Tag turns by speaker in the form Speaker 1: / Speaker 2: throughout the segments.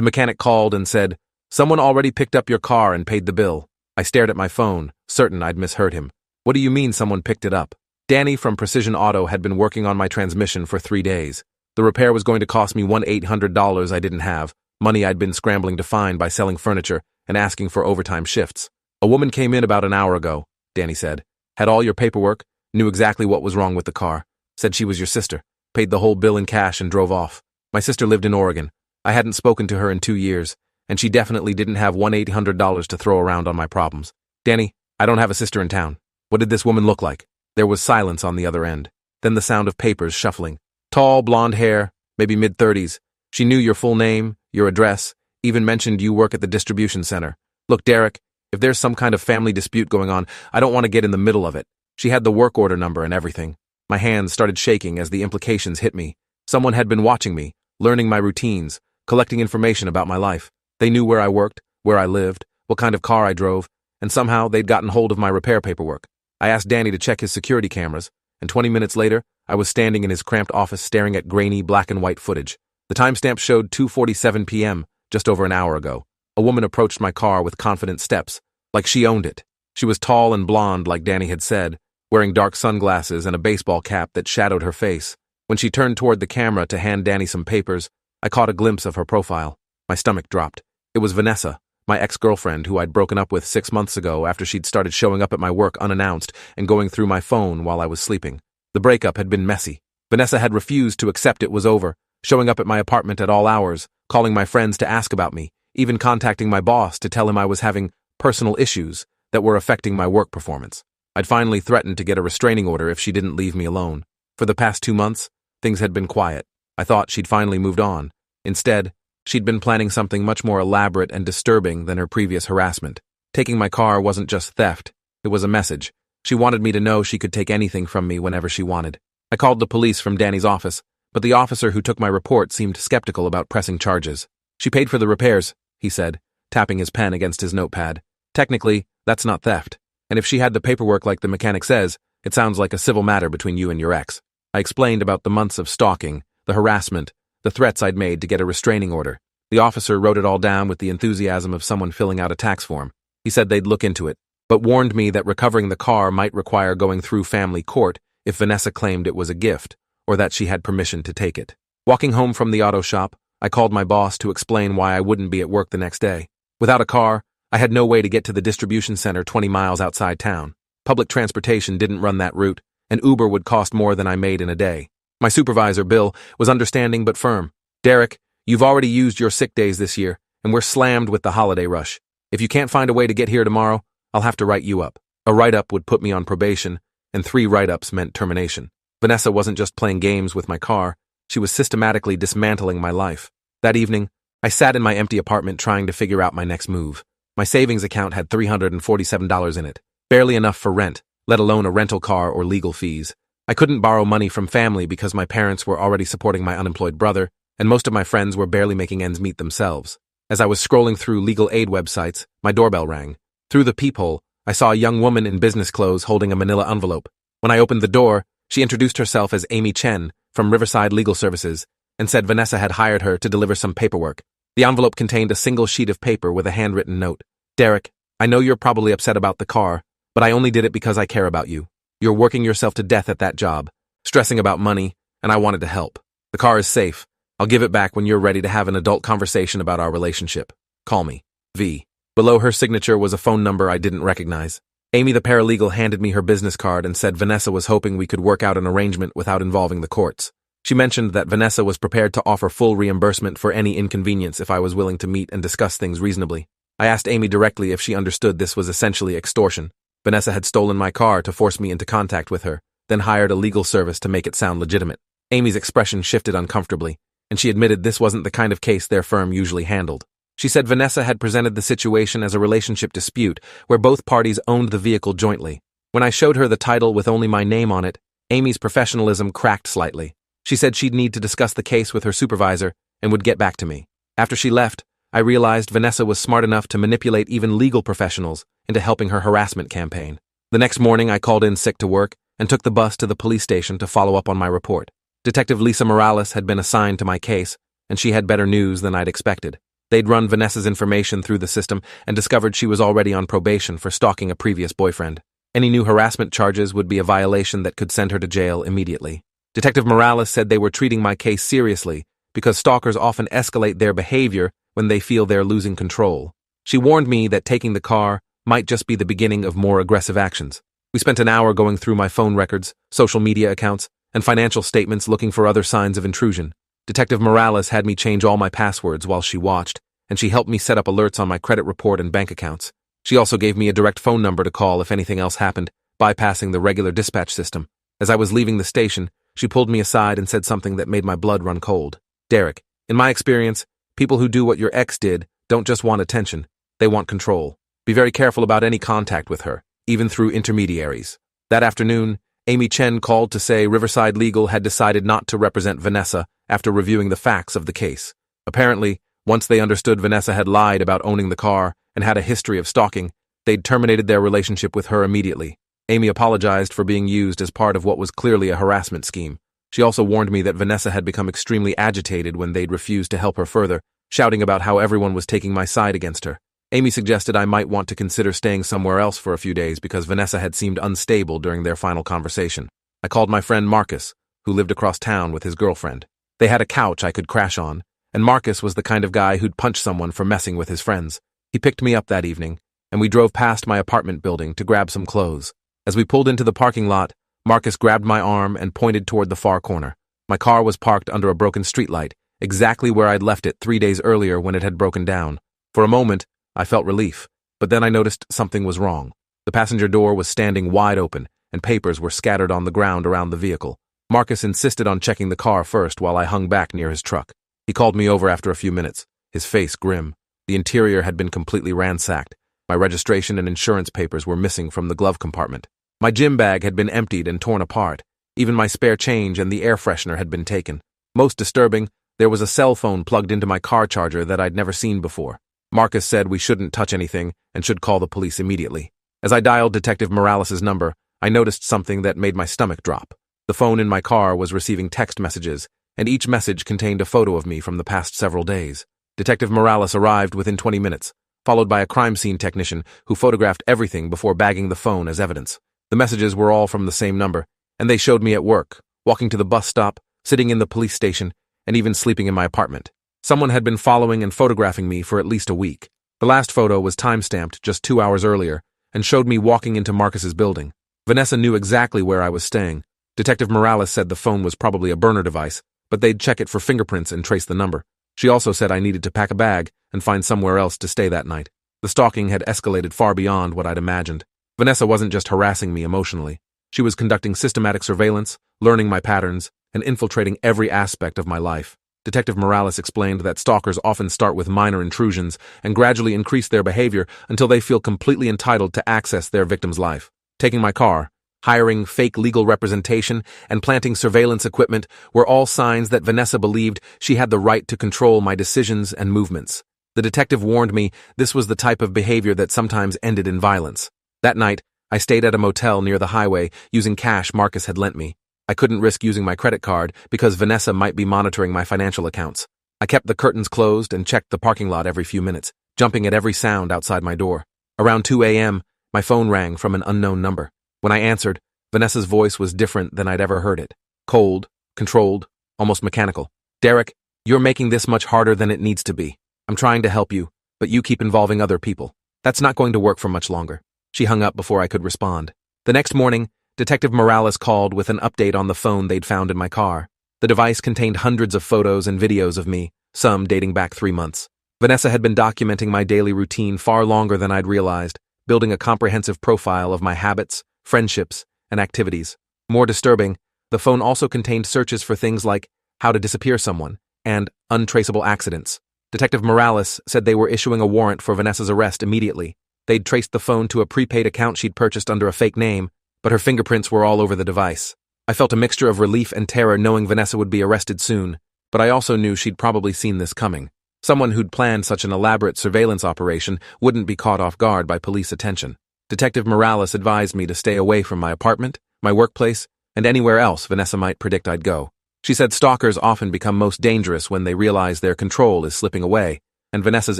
Speaker 1: The mechanic called and said, "Someone already picked up your car and paid the bill." I stared at my phone, certain I'd misheard him. "What do you mean someone picked it up?" Danny from Precision Auto had been working on my transmission for 3 days. The repair was going to cost me $1,800 I didn't have, money I'd been scrambling to find by selling furniture and asking for overtime shifts. "A woman came in about an hour ago," Danny said. "Had all your paperwork, knew exactly what was wrong with the car, said she was your sister, paid the whole bill in cash and drove off. My sister lived in Oregon. I hadn't spoken to her in 2 years, and she definitely didn't have $1,800 to throw around on my problems. Danny, I don't have a sister in town. What did this woman look like?" There was silence on the other end, then the sound of papers shuffling. "Tall, blonde hair, maybe mid-30s. She knew your full name, your address, even mentioned you work at the distribution center. Look, Derek, if there's some kind of family dispute going on, I don't want to get in the middle of it. She had the work order number and everything." My hands started shaking as the implications hit me. Someone had been watching me, learning my routines, collecting information about my life. They knew where I worked, where I lived, what kind of car I drove, and somehow they'd gotten hold of my repair paperwork. I asked Danny to check his security cameras, and 20 minutes later, I was standing in his cramped office staring at grainy black and white footage. The timestamp showed 2:47 p.m., just over an hour ago. A woman approached my car with confident steps, like she owned it. She was tall and blonde, like Danny had said, wearing dark sunglasses and a baseball cap that shadowed her face. When she turned toward the camera to hand Danny some papers, I caught a glimpse of her profile. My stomach dropped. It was Vanessa, my ex-girlfriend who I'd broken up with 6 months ago after she'd started showing up at my work unannounced and going through my phone while I was sleeping. The breakup had been messy. Vanessa had refused to accept it was over, showing up at my apartment at all hours, calling my friends to ask about me, even contacting my boss to tell him I was having personal issues that were affecting my work performance. I'd finally threatened to get a restraining order if she didn't leave me alone. For the past 2 months, things had been quiet. I thought she'd finally moved on. Instead, she'd been planning something much more elaborate and disturbing than her previous harassment. Taking my car wasn't just theft, it was a message. She wanted me to know she could take anything from me whenever she wanted. I called the police from Danny's office, but the officer who took my report seemed skeptical about pressing charges. "She paid for the repairs," he said, tapping his pen against his notepad. "Technically, that's not theft. And if she had the paperwork like the mechanic says, it sounds like a civil matter between you and your ex." I explained about the months of stalking, the harassment, the threats I'd made to get a restraining order. The officer wrote it all down with the enthusiasm of someone filling out a tax form. He said they'd look into it, but warned me that recovering the car might require going through family court if Vanessa claimed it was a gift, or that she had permission to take it. Walking home from the auto shop, I called my boss to explain why I wouldn't be at work the next day. Without a car, I had no way to get to the distribution center 20 miles outside town. Public transportation didn't run that route, and Uber would cost more than I made in a day. My supervisor, Bill, was understanding but firm. "Derek, you've already used your sick days this year, and we're slammed with the holiday rush. If you can't find a way to get here tomorrow, I'll have to write you up." A write-up would put me on probation, and 3 write-ups meant termination. Vanessa wasn't just playing games with my car, she was systematically dismantling my life. That evening, I sat in my empty apartment trying to figure out my next move. My savings account had $347 in it, barely enough for rent, let alone a rental car or legal fees. I couldn't borrow money from family because my parents were already supporting my unemployed brother, and most of my friends were barely making ends meet themselves. As I was scrolling through legal aid websites, my doorbell rang. Through the peephole, I saw a young woman in business clothes holding a manila envelope. When I opened the door, she introduced herself as Amy Chen from Riverside Legal Services and said Vanessa had hired her to deliver some paperwork. The envelope contained a single sheet of paper with a handwritten note. "Derek, I know you're probably upset about the car, but I only did it because I care about you. You're working yourself to death at that job, stressing about money, and I wanted to help. The car is safe. I'll give it back when you're ready to have an adult conversation about our relationship. Call me. V." Below her signature was a phone number I didn't recognize. Amy the paralegal handed me her business card and said Vanessa was hoping we could work out an arrangement without involving the courts. She mentioned that Vanessa was prepared to offer full reimbursement for any inconvenience if I was willing to meet and discuss things reasonably. I asked Amy directly if she understood this was essentially extortion. Vanessa had stolen my car to force me into contact with her, then hired a legal service to make it sound legitimate. Amy's expression shifted uncomfortably, and she admitted this wasn't the kind of case their firm usually handled. She said Vanessa had presented the situation as a relationship dispute where both parties owned the vehicle jointly. When I showed her the title with only my name on it, Amy's professionalism cracked slightly. She said she'd need to discuss the case with her supervisor and would get back to me. After she left, I realized Vanessa was smart enough to manipulate even legal professionals into helping her harassment campaign. The next morning, I called in sick to work and took the bus to the police station to follow up on my report. Detective Lisa Morales had been assigned to my case, and she had better news than I'd expected. They'd run Vanessa's information through the system and discovered she was already on probation for stalking a previous boyfriend. Any new harassment charges would be a violation that could send her to jail immediately. Detective Morales said they were treating my case seriously because stalkers often escalate their behavior when they feel they're losing control. She warned me that taking the car might just be the beginning of more aggressive actions. We spent an hour going through my phone records, social media accounts, and financial statements looking for other signs of intrusion. Detective Morales had me change all my passwords while she watched, and she helped me set up alerts on my credit report and bank accounts. She also gave me a direct phone number to call if anything else happened, bypassing the regular dispatch system. As I was leaving the station, she pulled me aside and said something that made my blood run cold. "Derek, in my experience, people who do what your ex did don't just want attention, they want control. Be very careful about any contact with her, even through intermediaries." That afternoon, Amy Chen called to say Riverside Legal had decided not to represent Vanessa after reviewing the facts of the case. Apparently, once they understood Vanessa had lied about owning the car and had a history of stalking, they'd terminated their relationship with her immediately. Amy apologized for being used as part of what was clearly a harassment scheme. She also warned me that Vanessa had become extremely agitated when they'd refused to help her further, shouting about how everyone was taking my side against her. Amy suggested I might want to consider staying somewhere else for a few days because Vanessa had seemed unstable during their final conversation. I called my friend Marcus, who lived across town with his girlfriend. They had a couch I could crash on, and Marcus was the kind of guy who'd punch someone for messing with his friends. He picked me up that evening, and we drove past my apartment building to grab some clothes. As we pulled into the parking lot, Marcus grabbed my arm and pointed toward the far corner. My car was parked under a broken streetlight, exactly where I'd left it 3 days earlier when it had broken down. For a moment, I felt relief, but then I noticed something was wrong. The passenger door was standing wide open, and papers were scattered on the ground around the vehicle. Marcus insisted on checking the car first while I hung back near his truck. He called me over after a few minutes, his face grim. The interior had been completely ransacked. My registration and insurance papers were missing from the glove compartment. My gym bag had been emptied and torn apart. Even my spare change and the air freshener had been taken. Most disturbing, there was a cell phone plugged into my car charger that I'd never seen before. Marcus said we shouldn't touch anything and should call the police immediately. As I dialed Detective Morales' number, I noticed something that made my stomach drop. The phone in my car was receiving text messages, and each message contained a photo of me from the past several days. Detective Morales arrived within 20 minutes, followed by a crime scene technician who photographed everything before bagging the phone as evidence. The messages were all from the same number, and they showed me at work, walking to the bus stop, sitting in the police station, and even sleeping in my apartment. Someone had been following and photographing me for at least a week. The last photo was time-stamped just 2 hours earlier and showed me walking into Marcus's building. Vanessa knew exactly where I was staying. Detective Morales said the phone was probably a burner device, but they'd check it for fingerprints and trace the number. She also said I needed to pack a bag and find somewhere else to stay that night. The stalking had escalated far beyond what I'd imagined. Vanessa wasn't just harassing me emotionally. She was conducting systematic surveillance, learning my patterns, and infiltrating every aspect of my life. Detective Morales explained that stalkers often start with minor intrusions and gradually increase their behavior until they feel completely entitled to access their victim's life. Taking my car, hiring fake legal representation, and planting surveillance equipment were all signs that Vanessa believed she had the right to control my decisions and movements. The detective warned me this was the type of behavior that sometimes ended in violence. That night, I stayed at a motel near the highway using cash Marcus had lent me. I couldn't risk using my credit card because Vanessa might be monitoring my financial accounts. I kept the curtains closed and checked the parking lot every few minutes, jumping at every sound outside my door. Around 2 a.m., my phone rang from an unknown number. When I answered, Vanessa's voice was different than I'd ever heard it. Cold, controlled, almost mechanical. "Derek, you're making this much harder than it needs to be. I'm trying to help you, but you keep involving other people. That's not going to work for much longer." She hung up before I could respond. The next morning, Detective Morales called with an update on the phone they'd found in my car. The device contained hundreds of photos and videos of me, some dating back 3 months. Vanessa had been documenting my daily routine far longer than I'd realized, building a comprehensive profile of my habits, friendships, and activities. More disturbing, the phone also contained searches for things like how to disappear someone and untraceable accidents. Detective Morales said they were issuing a warrant for Vanessa's arrest immediately. They'd traced the phone to a prepaid account she'd purchased under a fake name, but her fingerprints were all over the device. I felt a mixture of relief and terror knowing Vanessa would be arrested soon, but I also knew she'd probably seen this coming. Someone who'd planned such an elaborate surveillance operation wouldn't be caught off guard by police attention. Detective Morales advised me to stay away from my apartment, my workplace, and anywhere else Vanessa might predict I'd go. She said stalkers often become most dangerous when they realize their control is slipping away, and Vanessa's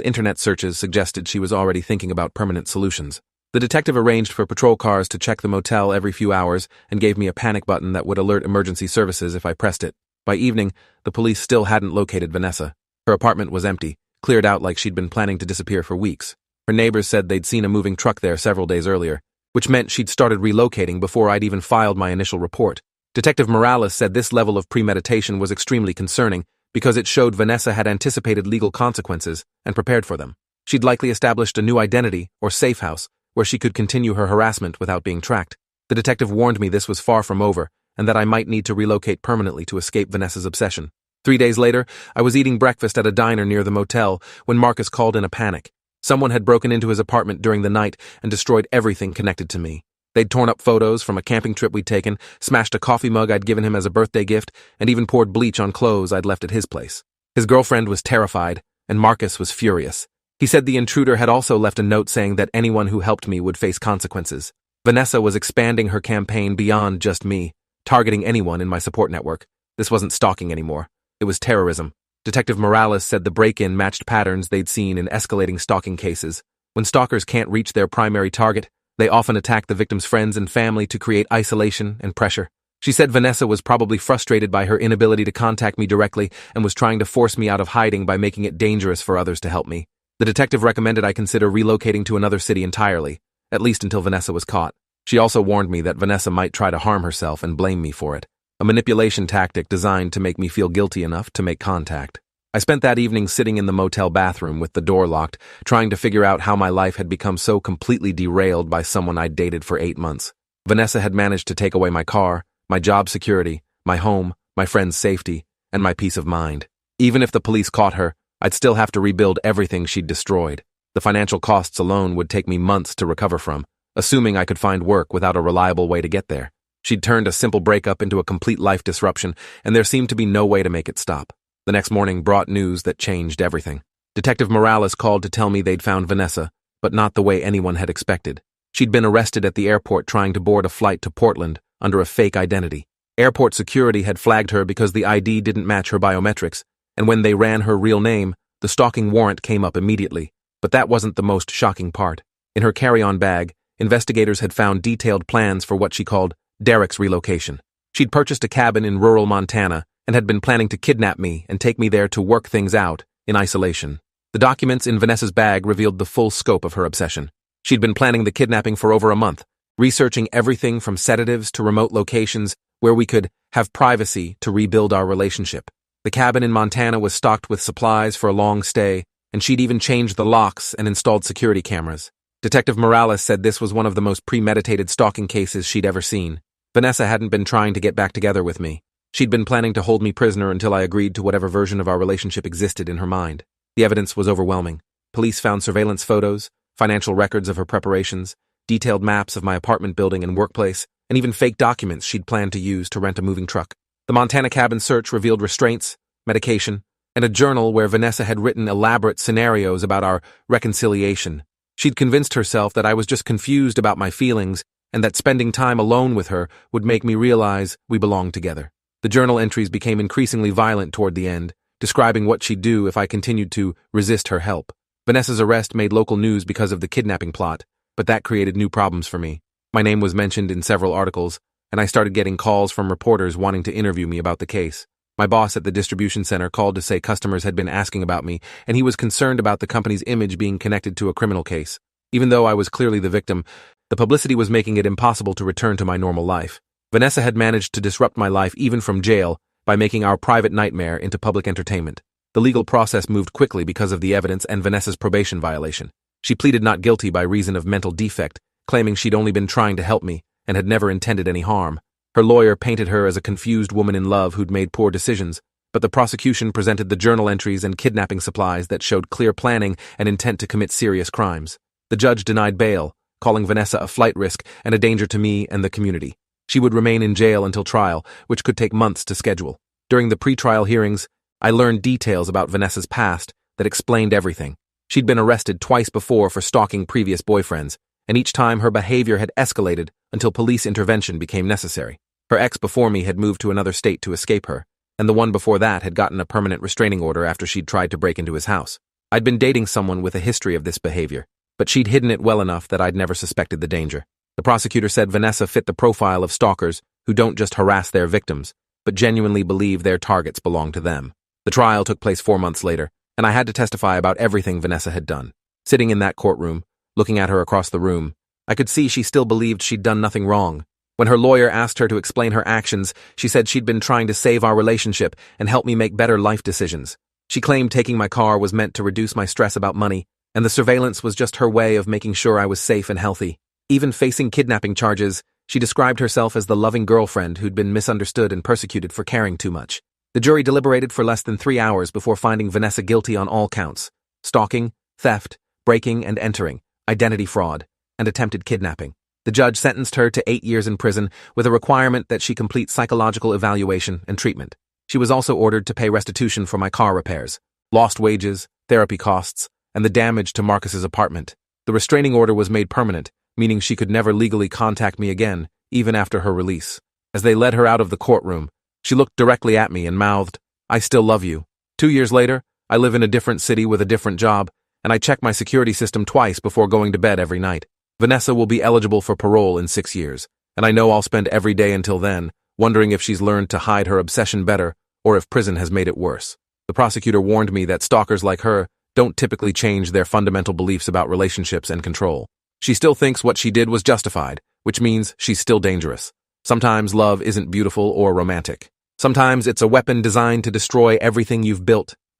Speaker 1: internet searches suggested she was already thinking about permanent solutions. The detective arranged for patrol cars to check the motel every few hours and gave me a panic button that would alert emergency services if I pressed it. By evening, the police still hadn't located Vanessa. Her apartment was empty, cleared out like she'd been planning to disappear for weeks. Her neighbors said they'd seen a moving truck there several days earlier, which meant she'd started relocating before I'd even filed my initial report. Detective Morales said this level of premeditation was extremely concerning because it showed Vanessa had anticipated legal consequences and prepared for them. She'd likely established a new identity or safe house where she could continue her harassment without being tracked. The detective warned me this was far from over and that I might need to relocate permanently to escape Vanessa's obsession. 3 days later, I was eating breakfast at a diner near the motel when Marcus called in a panic. Someone had broken into his apartment during the night and destroyed everything connected to me. They'd torn up photos from a camping trip we'd taken, smashed a coffee mug I'd given him as a birthday gift, and even poured bleach on clothes I'd left at his place. His girlfriend was terrified, and Marcus was furious. He said the intruder had also left a note saying that anyone who helped me would face consequences. Vanessa was expanding her campaign beyond just me, targeting anyone in my support network. This wasn't stalking anymore. It was terrorism. Detective Morales said the break-in matched patterns they'd seen in escalating stalking cases. When stalkers can't reach their primary target, they often attack the victim's friends and family to create isolation and pressure. She said Vanessa was probably frustrated by her inability to contact me directly and was trying to force me out of hiding by making it dangerous for others to help me. The detective recommended I consider relocating to another city entirely, at least until Vanessa was caught. She also warned me that Vanessa might try to harm herself and blame me for it, a manipulation tactic designed to make me feel guilty enough to make contact. I spent that evening sitting in the motel bathroom with the door locked, trying to figure out how my life had become so completely derailed by someone I'd dated for 8 months. Vanessa had managed to take away my car, my job security, my home, my friend's safety, and my peace of mind. Even if the police caught her, I'd still have to rebuild everything she'd destroyed. The financial costs alone would take me months to recover from, assuming I could find work without a reliable way to get there. She'd turned a simple breakup into a complete life disruption, and there seemed to be no way to make it stop. The next morning brought news that changed everything. Detective Morales called to tell me they'd found Vanessa, but not the way anyone had expected. She'd been arrested at the airport trying to board a flight to Portland under a fake identity. Airport security had flagged her because the ID didn't match her biometrics, and when they ran her real name, the stalking warrant came up immediately. But that wasn't the most shocking part. In her carry-on bag, investigators had found detailed plans for what she called Derek's relocation. She'd purchased a cabin in rural Montana and had been planning to kidnap me and take me there to work things out in isolation. The documents in Vanessa's bag revealed the full scope of her obsession. She'd been planning the kidnapping for over a month, researching everything from sedatives to remote locations where we could have privacy to rebuild our relationship. The cabin in Montana was stocked with supplies for a long stay, and she'd even changed the locks and installed security cameras. Detective Morales said this was one of the most premeditated stalking cases she'd ever seen. Vanessa hadn't been trying to get back together with me. She'd been planning to hold me prisoner until I agreed to whatever version of our relationship existed in her mind. The evidence was overwhelming. Police found surveillance photos, financial records of her preparations, detailed maps of my apartment building and workplace, and even fake documents she'd planned to use to rent a moving truck. The Montana cabin search revealed restraints, medication, and a journal where Vanessa had written elaborate scenarios about our reconciliation. She'd convinced herself that I was just confused about my feelings and that spending time alone with her would make me realize we belonged together. The journal entries became increasingly violent toward the end, describing what she'd do if I continued to resist her help. Vanessa's arrest made local news because of the kidnapping plot, but that created new problems for me. My name was mentioned in several articles, and I started getting calls from reporters wanting to interview me about the case. My boss at the distribution center called to say customers had been asking about me, and he was concerned about the company's image being connected to a criminal case. Even though I was clearly the victim, the publicity was making it impossible to return to my normal life. Vanessa had managed to disrupt my life even from jail by making our private nightmare into public entertainment. The legal process moved quickly because of the evidence and Vanessa's probation violation. She pleaded not guilty by reason of mental defect, claiming she'd only been trying to help me and had never intended any harm. Her lawyer painted her as a confused woman in love who'd made poor decisions, but the prosecution presented the journal entries and kidnapping supplies that showed clear planning and intent to commit serious crimes. The judge denied bail, calling Vanessa a flight risk and a danger to me and the community. She would remain in jail until trial, which could take months to schedule. During the pre-trial hearings, I learned details about Vanessa's past that explained everything. She'd been arrested twice before for stalking previous boyfriends, and each time her behavior had escalated until police intervention became necessary. Her ex before me had moved to another state to escape her, and the one before that had gotten a permanent restraining order after she'd tried to break into his house. I'd been dating someone with a history of this behavior, but she'd hidden it well enough that I'd never suspected the danger. The prosecutor said Vanessa fit the profile of stalkers who don't just harass their victims, but genuinely believe their targets belong to them. The trial took place 4 months later, and I had to testify about everything Vanessa had done. Sitting in that courtroom, looking at her across the room, I could see she still believed she'd done nothing wrong. When her lawyer asked her to explain her actions, she said she'd been trying to save our relationship and help me make better life decisions. She claimed taking my car was meant to reduce my stress about money, and the surveillance was just her way of making sure I was safe and healthy. Even facing kidnapping charges, she described herself as the loving girlfriend who'd been misunderstood and persecuted for caring too much. The jury deliberated for less than 3 hours before finding Vanessa guilty on all counts: stalking, theft, breaking and entering, identity fraud, and attempted kidnapping. The judge sentenced her to 8 years in prison with a requirement that she complete psychological evaluation and treatment. She was also ordered to pay restitution for my car repairs, lost wages, therapy costs, and the damage to Marcus's apartment. The restraining order was made permanent, meaning she could never legally contact me again, even after her release. As they led her out of the courtroom, she looked directly at me and mouthed, "I still love you." 2 years later, I live in a different city with a different job, and I check my security system twice before going to bed every night. Vanessa will be eligible for parole in 6 years, and I know I'll spend every day until then wondering if she's learned to hide her obsession better or if prison has made it worse. The prosecutor warned me that stalkers like her don't typically change their fundamental beliefs about relationships and control. She still thinks what she did was justified, which means she's still dangerous. Sometimes love isn't beautiful or romantic. Sometimes it's a weapon designed to destroy everything you've built.